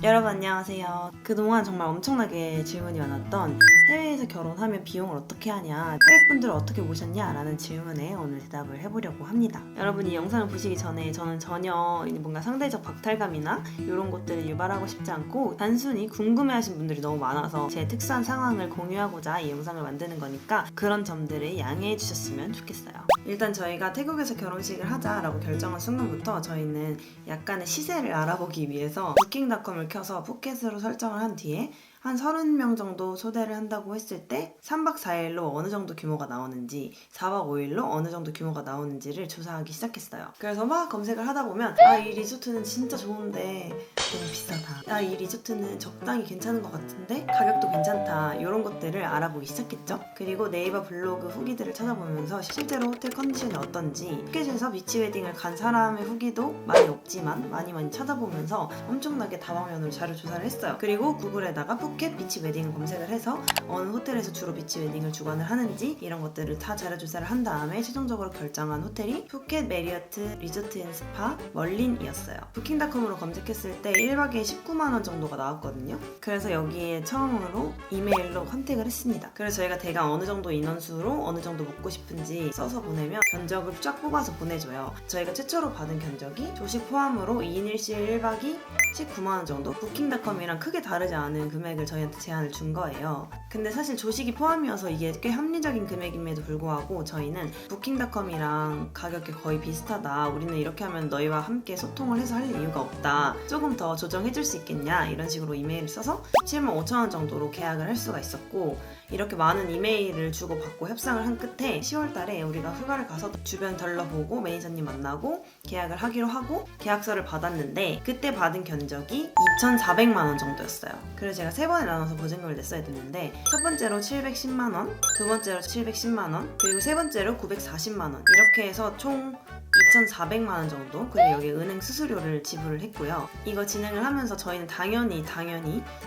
여러분 안녕하세요. 그동안 정말 엄청나게 질문이 많았던 해외에서 결혼하면 비용을 어떻게 하냐, 고객분들을 어떻게 모셨냐 라는 질문에 오늘 대답을 해보려고 합니다. 여러분이 영상을 보시기 전에 저는 전혀 뭔가 상대적 박탈감이나 이런 것들을 유발하고 싶지 않고 단순히 궁금해하신 분들이 너무 많아서 제 특수한 상황을 공유하고자 이 영상을 만드는 거니까 그런 점들을 양해해 주셨으면 좋겠어요. 일단 저희가 태국에서 결혼식을 하자라고 결정한 순간부터 저희는 약간의 시세를 알아보기 위해서 부킹닷컴을 켜서 푸켓으로 설정을 한 뒤에 한 30명 정도 초대를 한다고 했을 때 3박 4일로 어느 정도 규모가 나오는지 4박 5일로 어느 정도 규모가 나오는지를 조사하기 시작했어요. 그래서 막 검색을 하다 보면 이 리조트는 진짜 좋은데 너무 비싸다. 이 리조트는 적당히 괜찮은 것 같은데 가격도 괜찮다. 이런 것들을 알아보기 시작했죠. 그리고 네이버 블로그 후기들을 찾아보면서 실제로 호텔 컨디션이 어떤지 푸켓에서 비치 웨딩을 간 사람의 후기도 많이 없지만 많이 찾아보면서 엄청나게 다방면으로 자료 조사를 했어요. 그리고 구글에다가 푸켓 비치 웨딩을 검색을 해서 어느 호텔에서 주로 비치 웨딩을 주관을 하는지 이런 것들을 다 자료 조사를 한 다음에 최종적으로 결정한 호텔이 푸켓 메리어트 리조트 앤 스파 멀린이었어요. 부킹닷컴으로 검색했을 때 1박에 19만원 정도가 나왔거든요. 그래서 여기에 처음으로 이메일로 컨택을 했습니다. 그래서 저희가 대강 어느 정도 인원수로 어느 정도 묵고 싶은지 써서 보내면 견적을 쫙 뽑아서 보내줘요. 저희가 최초로 받은 견적이 조식 포함으로 2인 1실 1박이 19만원 정도? 부킹닷컴이랑 크게 다르지 않은 금액을 저희한테 제안을 준 거예요. 근데 사실 조식이 포함이어서 이게 꽤 합리적인 금액임에도 불구하고 저희는 부킹닷컴이랑 가격이 거의 비슷하다. 우리는 이렇게 하면 너희와 함께 소통을 해서 할 이유가 없다. 조금 더 조정해줄 수 있겠냐? 이런 식으로 이메일을 써서 175,000원 정도로 계약을 할 수가 있었고 이렇게 많은 이메일을 주고받고 협상을 한 끝에 10월 달에 우리가 휴가를 가서 주변 둘러보고 매니저님 만나고 계약을 하기로 하고 계약서를 받았는데 그때 받은 견적이 2,400만원 정도였어요. 그래서 제가 3번에 나눠서 보증금을 냈어야 됐는데 첫 번째로 710만원, 두 번째로 710만원, 그리고 세 번째로 940만원 이렇게 해서 총 2,400만원 정도, 그리고 여기 은행 수수료를 지불을 했고요. 이거 진행을 하면서 저희는 당연히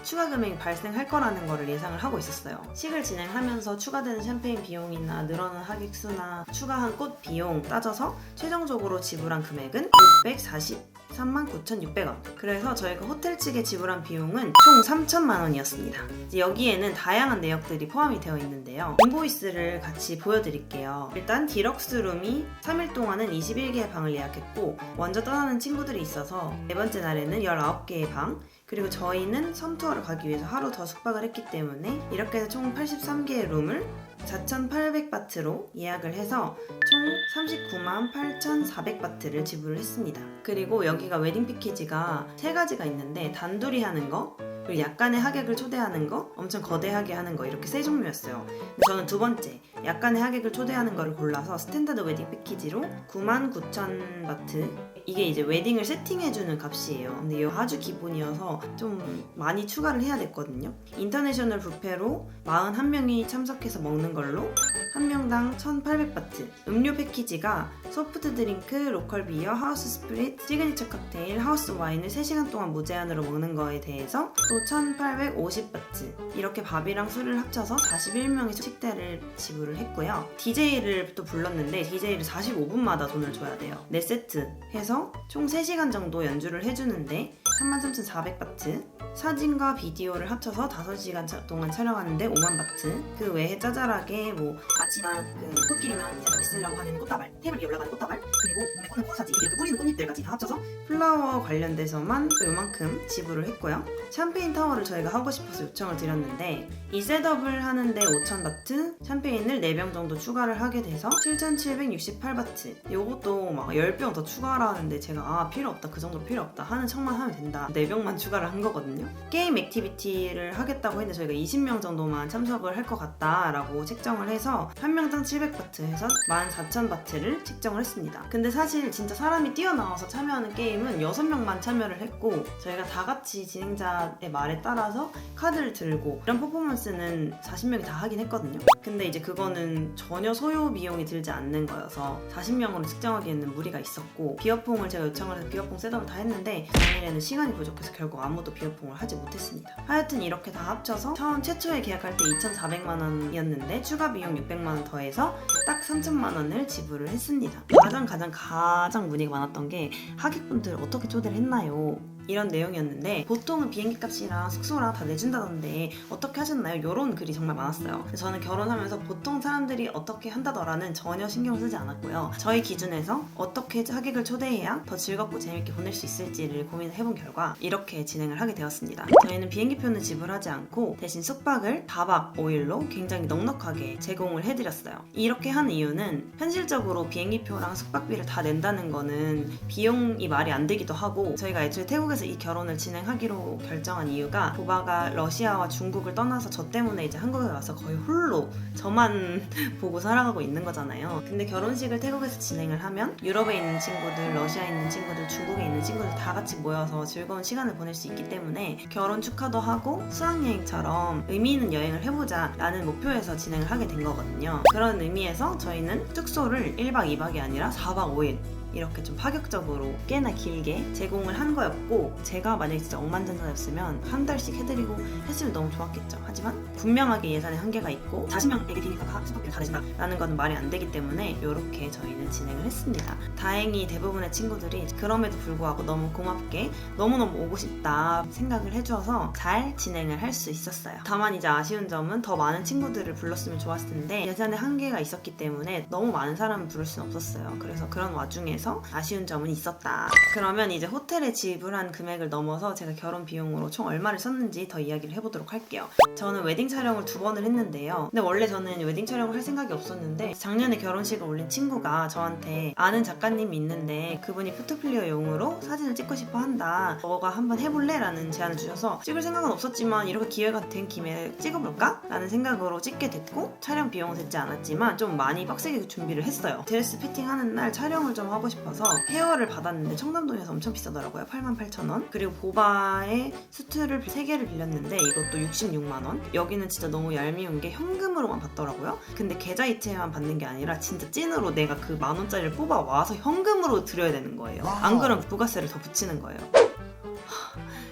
추가 금액이 발생할 거라는 거를 예상을 하고 있었어요. 식을 진행하면서 추가되는 샴페인 비용이나 늘어난 하객 수나 추가한 꽃 비용 따져서 최종적으로 지불한 금액은 643만 9,600원. 그래서 저희가 호텔 측에 지불한 비용은 총 3,000만원이었습니다. 여기에는 다양한 내역들이 포함이 되어 있는데요. 인보이스를 같이 보여드릴게요. 일단 디럭스 룸이 3일 동안은 21개의 방을 예약했고 먼저 떠나는 친구들이 있어서 네 번째 날에는 19개의 방, 그리고 저희는 섬투어를 가기 위해서 하루 더 숙박을 했기 때문에 이렇게 해서 총 83개의 룸을 4,800바트로 예약을 해서 총 39만 8,400바트를 지불을 했습니다. 그리고 여기가 웨딩 패키지가 3가지가 있는데 단둘이 하는 거, 그리고 약간의 하객을 초대하는 거, 엄청 거대하게 하는 거 이렇게 3종류였어요. 저는 두 번째 약간의 하객을 초대하는 거를 골라서 스탠다드 웨딩 패키지로 99,000바트, 이게 이제 웨딩을 세팅해주는 값이에요. 근데 이거 아주 기본이어서 좀 많이 추가를 해야 됐거든요. 인터내셔널 뷔페로 41명이 참석해서 먹는 걸로 한 명당 1,800바트, 음료 패키지가 소프트 드링크, 로컬 비어, 하우스 스프릿, 시그니처 칵테일, 하우스 와인을 3시간 동안 무제한으로 먹는 거에 대해서 또 1,850바트, 이렇게 밥이랑 술을 합쳐서 41명의 식대를 지불을 했고요. DJ를 또 불렀는데 DJ를 45분마다 돈을 줘야 돼요. 4세트 해서 총 3시간 정도 연주를 해주는데 33,400바트, 사진과 비디오를 합쳐서 5시간 동안 촬영하는데 50,000바트, 그 외에 짜잘하게 아치나 꽃길이면 이제 쓰려고 하는 꽃다발, 테이블 위에 올라가는 꽃다발, 그리고 몸에 꽂는 꽃사진, 이렇게 뿌리는 꽃잎들까지 다 합쳐서 플라워 관련돼서만 요만큼 지불을 했고요. 샴페인 타워를 저희가 하고 싶어서 요청을 드렸는데 이 셋업을 하는데 5,000바트, 샴페인을 4병 정도 추가를 하게 돼서 7,768바트, 요것도 막 10병 더 추가하라는데 제가 필요 없다, 그 정도 필요 없다, 하는 척만 하면 된다, 4병만 추가를 한 거거든요. 게임 액티비티를 하겠다고 했는데 저희가 20명 정도만 참석을 할 것 같다라고 책정을 해서 한 명당 700바트 해서 14,000바트를 책정을 했습니다. 근데 사실 진짜 사람이 뛰어나와서 참여하는 게임은 6명만 참여를 했고 저희가 다 같이 진행자의 말에 따라서 카드를 들고 이런 퍼포먼스는 40명이 다 하긴 했거든요. 근데 이제 그거는 전혀 소요 비용이 들지 않는 거여서 40명으로 측정하기에는 무리가 있었고 비어퐁을 제가 요청을 해서 비어퐁 셋업을 다 했는데 당일에는 시간이 부족해서 결국 아무도 비어퐁을 하지 못했습니다. 하여튼 이렇게 다 합쳐서 처음 최초에 계약할 때 2,400만원이었는데 추가 비용 600만원 더해서 딱 3,000만원을 지불을 했습니다. 가장 문의가 많았던 게 하객분들 어떻게 초대를 했나요? 이런 내용이었는데 보통은 비행기 값이랑 숙소랑 다 내준다던데 어떻게 하셨나요? 이런 글이 정말 많았어요. 저는 결혼하면서 보통 사람들이 어떻게 한다더라는 전혀 신경을 쓰지 않았고요. 저희 기준에서 어떻게 하객을 초대해야 더 즐겁고 재밌게 보낼 수 있을지를 고민해본 결과 이렇게 진행을 하게 되었습니다. 저희는 비행기표는 지불하지 않고 대신 숙박을 4박 5일로 굉장히 넉넉하게 제공을 해드렸어요. 이렇게 한 이유는 현실적으로 비행기표랑 숙박비를 다 낸다는 거는 비용이 말이 안 되기도 하고, 저희가 애초에 태국에서 이 결혼을 진행하기로 결정한 이유가 보바가 러시아와 중국을 떠나서 저 때문에 이제 한국에 와서 거의 홀로 저만 보고 살아가고 있는 거잖아요. 근데 결혼식을 태국에서 진행을 하면 유럽에 있는 친구들, 러시아에 있는 친구들, 중국에 있는 친구들 다 같이 모여서 즐거운 시간을 보낼 수 있기 때문에 결혼 축하도 하고 수학여행처럼 의미 있는 여행을 해보자 라는 목표에서 진행을 하게 된 거거든요. 그런 의미에서 저희는 숙소를 1박 2박이 아니라 4박 5일 이렇게 좀 파격적으로 꽤나 길게 제공을 한 거였고, 제가 만약에 진짜 억만장자였으면 한 달씩 해드리고 했으면 너무 좋았겠죠. 하지만 분명하게 예산에 한계가 있고 40명에게 비니까 숙박비를 다 내준다 라는 건 말이 안 되기 때문에 이렇게 저희는 진행을 했습니다. 다행히 대부분의 친구들이 그럼에도 불구하고 너무 고맙게 너무너무 오고 싶다 생각을 해주어서 잘 진행을 할 수 있었어요. 다만 이제 아쉬운 점은 더 많은 친구들을 불렀으면 좋았을 텐데 예산에 한계가 있었기 때문에 너무 많은 사람을 부를 수는 없었어요. 그래서 그런 와중에 아쉬운 점은 있었다. 그러면 이제 호텔에 지불한 금액을 넘어서 제가 결혼 비용으로 총 얼마를 썼는지 더 이야기를 해보도록 할게요. 저는 웨딩 촬영을 2번을 했는데요. 근데 원래 저는 웨딩 촬영을 할 생각이 없었는데 작년에 결혼식을 올린 친구가 저한테 아는 작가님이 있는데 그분이 포트폴리오용으로 사진을 찍고 싶어 한다. 너가 한번 해볼래? 라는 제안을 주셔서 찍을 생각은 없었지만 이렇게 기회가 된 김에 찍어볼까? 라는 생각으로 찍게 됐고, 촬영 비용은 듣지 않았지만 좀 많이 빡세게 준비를 했어요. 드레스 피팅하는 날 촬영을 좀 하고 싶어서 헤어를 받았는데 청담동에서 엄청 비싸더라고요. 88,000원. 그리고 보바의 수트를 3개를 빌렸는데 이것도 66만원. 여기는 진짜 너무 얄미운 게 현금으로만 받더라고요. 근데 계좌이체만 받는 게 아니라 진짜 찐으로 내가 그 만원짜리를 뽑아와서 현금으로 드려야 되는 거예요. 안 그러면 부가세를 더 붙이는 거예요.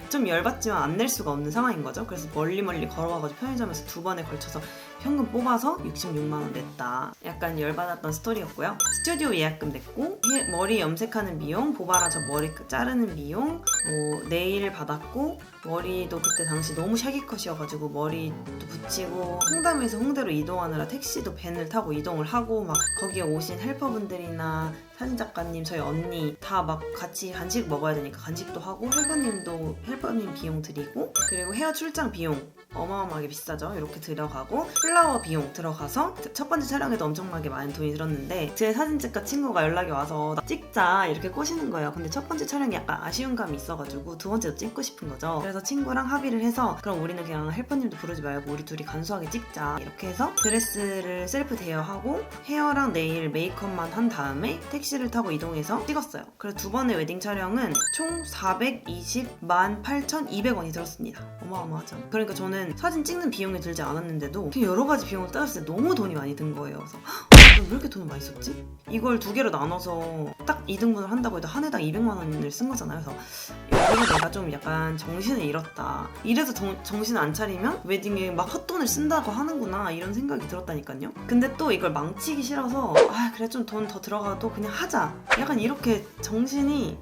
좀 열받지만 안 낼 수가 없는 상황인 거죠. 그래서 멀리 걸어가가지고 편의점에서 2번에 걸쳐서 현금 뽑아서 66만원 냈다. 약간 열받았던 스토리였고요. 스튜디오 예약금 냈고, 머리 염색하는 비용, 보바랑 저 머리 자르는 비용, 네일 받았고, 머리도 그때 당시 너무 샤기컷이어가지고 머리도 붙이고, 홍담에서 홍대로 이동하느라 택시도 밴을 타고 이동을 하고, 막 거기에 오신 헬퍼분들이나 사진작가님, 저희 언니 다 막 같이 간식 먹어야 되니까 간식도 하고, 헬퍼님 비용 드리고, 그리고 헤어 출장 비용 어마어마하게 비싸죠. 이렇게 들어가고, 플라워 비용 들어가서 첫 번째 촬영에도 엄청나게 많은 돈이 들었는데, 제 사진작가 친구가 연락이 와서 나 찍자 이렇게 꼬시는 거예요. 근데 첫 번째 촬영이 약간 아쉬운 감이 있어가지고 두 번째도 찍고 싶은 거죠. 그래서 친구랑 합의를 해서 그럼 우리는 그냥 헬퍼님도 부르지 말고 우리 둘이 간소하게 찍자 이렇게 해서 드레스를 셀프 대여하고 헤어랑 네일 메이크업만 한 다음에 택시를 타고 이동해서 찍었어요. 그래서 두 번의 웨딩 촬영은 총 420만 8,200원이 들었습니다. 어마어마하죠. 그러니까 저는 사진 찍는 비용이 들지 않았는데도 그냥 여러 가지 비용을 따졌을 때 너무 돈이 많이 든 거예요. 그래서 왜 이렇게 돈을 많이 썼지? 이걸 2개로 나눠서 딱 2등분을 한다고 해도 한 해당 200만 원을 쓴 거잖아요. 그래서 여기서 내가 좀 약간 정신을 잃었다. 이래서 정신을 안 차리면 웨딩에 막 헛돈을 쓴다고 하는구나 이런 생각이 들었다니까요. 근데 또 이걸 망치기 싫어서 그래 좀 돈 더 들어가도 그냥 하자. 약간 이렇게 정신이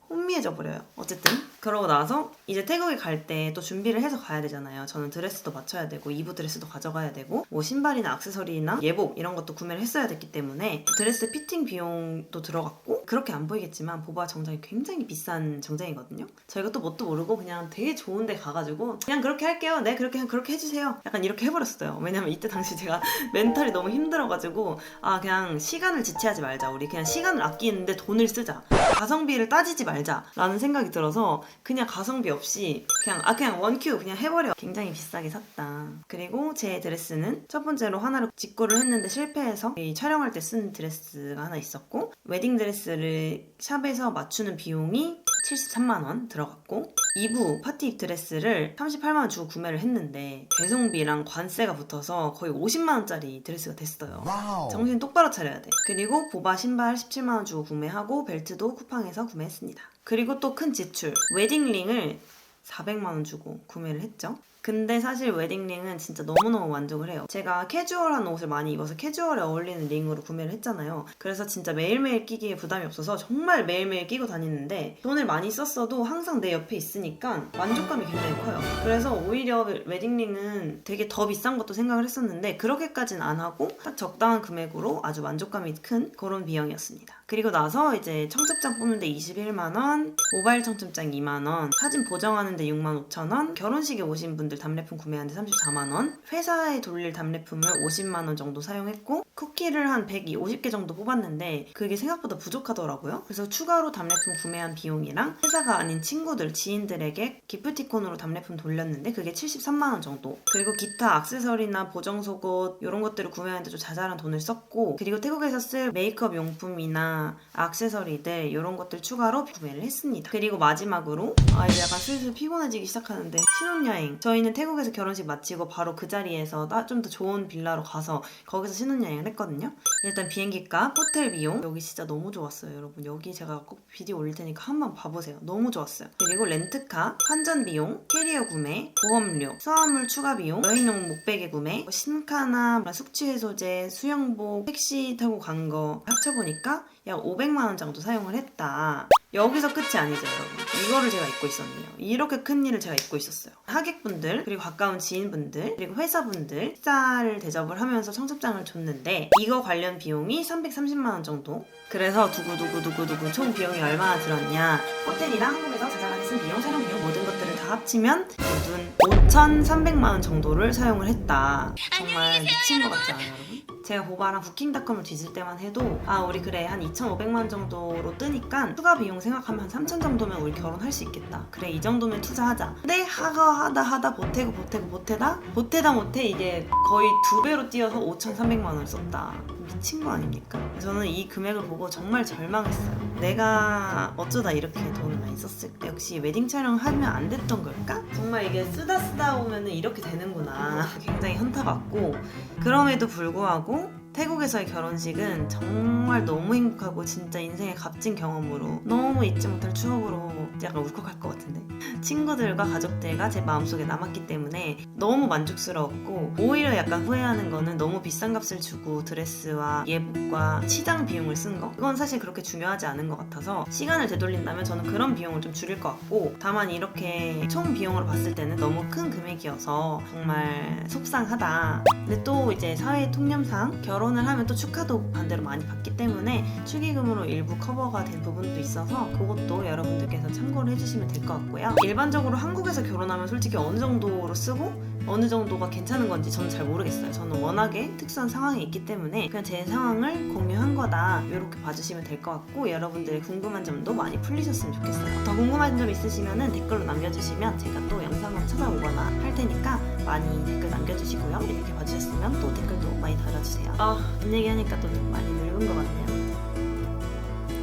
혼미해져 버려요. 어쨌든 그러고 나서 이제 태국에 갈 때 또 준비를 해서 가야 되잖아요. 저는 드레스도 맞춰야 되고 이브 드레스도 가져가야 되고 신발이나 액세서리나 예복 이런 것도 구매를 했어야 됐기 때문에 드레스 피팅 비용도 들어갔고, 그렇게 안 보이겠지만 보바 정장이 굉장히 비싼 정장이거든요. 저희가 또 뭣도 모르고 그냥 되게 좋은 데 가가지고 그냥 그렇게 할게요. 네 그렇게 해주세요. 약간 이렇게 해버렸어요. 왜냐면 이때 당시 제가 멘탈이 너무 힘들어가지고 그냥 시간을 지체하지 말자. 우리 그냥 시간을 아끼는데 돈을 쓰자. 가성비를 따지지 말자 라는 생각이 들어서 그냥 가성비 없이 그냥 원큐 그냥 해버려. 굉장히 비싸게 샀다. 그리고 제 드레스는 첫 번째로 하나를 직구를 했는데 실패해서 이 촬영할 때 쓴 드레스가 하나 있었고, 웨딩 드레스를 샵에서 맞추는 비용이 73만원 들어갔고, 2부 파티 입 드레스를 38만원 주고 구매를 했는데 배송비랑 관세가 붙어서 거의 50만원짜리 드레스가 됐어요. 와우. 정신 똑바로 차려야 돼. 그리고 보바 신발 17만원 주고 구매하고 벨트도 쿠팡에서 구매했습니다. 그리고 또 큰 지출, 웨딩링을 400만원 주고 구매를 했죠. 근데 사실 웨딩링은 진짜 너무너무 만족을 해요. 제가 캐주얼한 옷을 많이 입어서 캐주얼에 어울리는 링으로 구매를 했잖아요. 그래서 진짜 매일매일 끼기에 부담이 없어서 정말 매일매일 끼고 다니는데 돈을 많이 썼어도 항상 내 옆에 있으니까 만족감이 굉장히 커요. 그래서 오히려 웨딩링은 되게 더 비싼 것도 생각을 했었는데 그렇게까지는 안 하고 딱 적당한 금액으로 아주 만족감이 큰 그런 비용이었습니다. 그리고 나서 이제 청첩장 뽑는데 21만원, 모바일 청첩장 2만원, 사진 보정하는데 65,000원, 결혼식에 오신 분들 답례품 구매하는데 34만원, 회사에 돌릴 답례품을 50만원 정도 사용했고 쿠키를 한 150개 정도 뽑았는데 그게 생각보다 부족하더라고요. 그래서 추가로 답례품 구매한 비용이랑 회사가 아닌 친구들, 지인들에게 기프티콘으로 답례품 돌렸는데 그게 73만원 정도. 그리고 기타 액세서리나 보정 속옷 이런 것들을 구매하는데 좀 자잘한 돈을 썼고, 그리고 태국에서 쓸 메이크업 용품이나 액세서리들 이런 것들 추가로 구매를 했습니다. 그리고 마지막으로 이제 약간 슬슬 피곤해지기 시작하는데 신혼여행. 저희는 태국에서 결혼식 마치고 바로 그 자리에서 좀 더 좋은 빌라로 가서 거기서 신혼여행을 했거든요. 일단 비행기값, 호텔 비용 여기 진짜 너무 좋았어요. 여러분 여기 제가 꼭 비디오 올릴 테니까 한번 봐보세요. 너무 좋았어요. 그리고 렌트카, 환전 비용, 캐리어 구매, 보험료, 수화물 추가 비용, 여행용 목베개 구매, 신카나 숙취 해소제, 수영복, 택시 타고 간 거 합쳐보니까 약 500만원 정도 사용을 했다. 여기서 끝이 아니죠, 여러분. 이거를 제가 잊고 있었네요. 이렇게 큰 일을 제가 잊고 있었어요. 하객분들, 그리고 가까운 지인분들, 그리고 회사분들 식사를 대접을 하면서 청첩장을 줬는데 이거 관련 비용이 330만원 정도. 그래서 두구두구 총 비용이 얼마나 들었냐. 호텔이랑 한국에서 자잘하게 쓴 비용, 촬영 비용 모든 것들을 다 합치면 모든 5,300만원 정도를 사용을 했다. 정말 미친 것 같지 않아요, 여러분? 제가 보바랑 부킹닷컴을 뒤질 때만 해도 우리 그래 한 2,500만 정도로 뜨니까 추가 비용 생각하면 한 3,000 정도면 우리 결혼할 수 있겠다. 그래 이 정도면 투자하자. 근데 하다 보태다 못해 이게 거의 2배로 뛰어서 5,300만 원을 썼다. 미친 거 아닙니까? 저는 이 금액을 보고 정말 절망했어요. 내가 어쩌다 이렇게 돈을 많이 썼을까? 역시 웨딩 촬영 하면 안 됐던 걸까? 정말 이게 쓰다 보면 이렇게 되는구나. 굉장히 현타 받고, 그럼에도 불구하고 태국에서의 결혼식은 정말 너무 행복하고 진짜 인생의 값진 경험으로 너무 잊지 못할 추억으로 약간 울컥할 것 같은데, 친구들과 가족들과 제 마음속에 남았기 때문에 너무 만족스러웠고, 오히려 약간 후회하는 거는 너무 비싼 값을 주고 드레스와 예복과 치장 비용을 쓴 거, 그건 사실 그렇게 중요하지 않은 것 같아서 시간을 되돌린다면 저는 그런 비용을 좀 줄일 것 같고, 다만 이렇게 총 비용으로 봤을 때는 너무 큰 금액이어서 정말 속상하다. 근데 또 이제 사회 통념상 결혼을 하면 또 축하도 반대로 많이 받기 때문에 축의금으로 일부 커버가 된 부분도 있어서 그것도 여러분들께서 참고를 해주시면 될 것 같고요. 일반적으로 한국에서 결혼하면 솔직히 어느 정도로 쓰고 어느 정도가 괜찮은 건지 저는 잘 모르겠어요. 저는 워낙에 특수한 상황이 있기 때문에 그냥 제 상황을 공유한 거다 이렇게 봐주시면 될 것 같고, 여러분들의 궁금한 점도 많이 풀리셨으면 좋겠어요. 더 궁금한 점 있으시면 댓글로 남겨주시면 제가 또 영상을 찾아오거나 할 테니까 많이 댓글 남겨주시고요. 이렇게 봐주셨으면 또 댓글도 많이 달아주세요. 돈 얘기하니까 또 많이 늙은 것 같네요.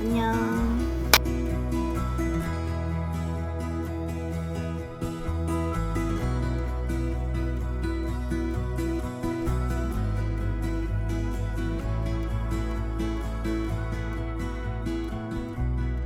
안녕.